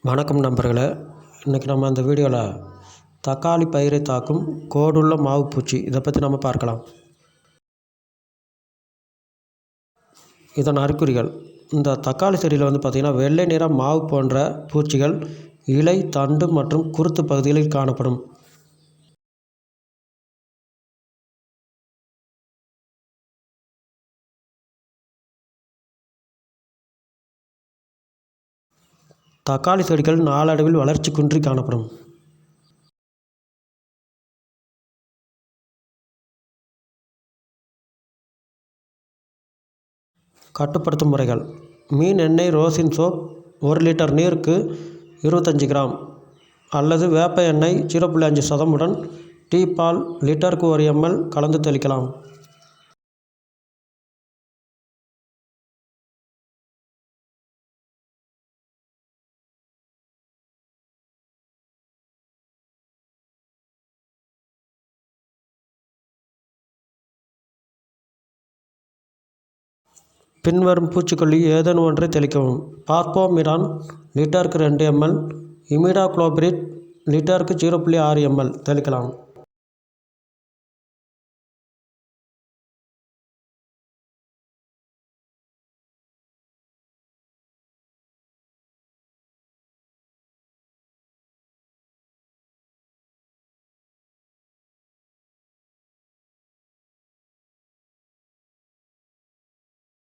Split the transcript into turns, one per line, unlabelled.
வணக்கம் நண்பர்களே. இன்றைக்கி நம்ம அந்த வீடியோவில் தக்காளி பயிரை தாக்கும் கோடுள்ள மாவு பூச்சி இதை பற்றி நம்ம பார்க்கலாம். இதன் அறிகுறிகள்: இந்த தக்காளி செடியில் பார்த்திங்கன்னா வெள்ளை நிற மாவு போன்ற பூச்சிகள் இலை, தண்டு மற்றும் குருத்து பகுதிகளில் காணப்படும். தக்காளி செடிகள் நாளடைவில் வளர்ச்சி குன்றி காணப்படும். கட்டுப்படுத்தும் முறைகள்: மீன் எண்ணெய் ரோசின் சோப் 1 லிட்டர் நீருக்கு 25 கிராம் அல்லது வேப்ப எண்ணெய் 0.5% உடன் டீ பால் லிட்டருக்கு 1 ml கலந்து தெளிக்கலாம். பின்வரும் பூச்சிக்கொல்லி ஏதேனும் ஒன்றை தெளிக்கவும்: பார்போமிடான் லிட்டருக்கு 2 ml, இமிடாக்ளோபிரிட் லிட்டருக்கு 0.6 ml தெளிக்கலாம்.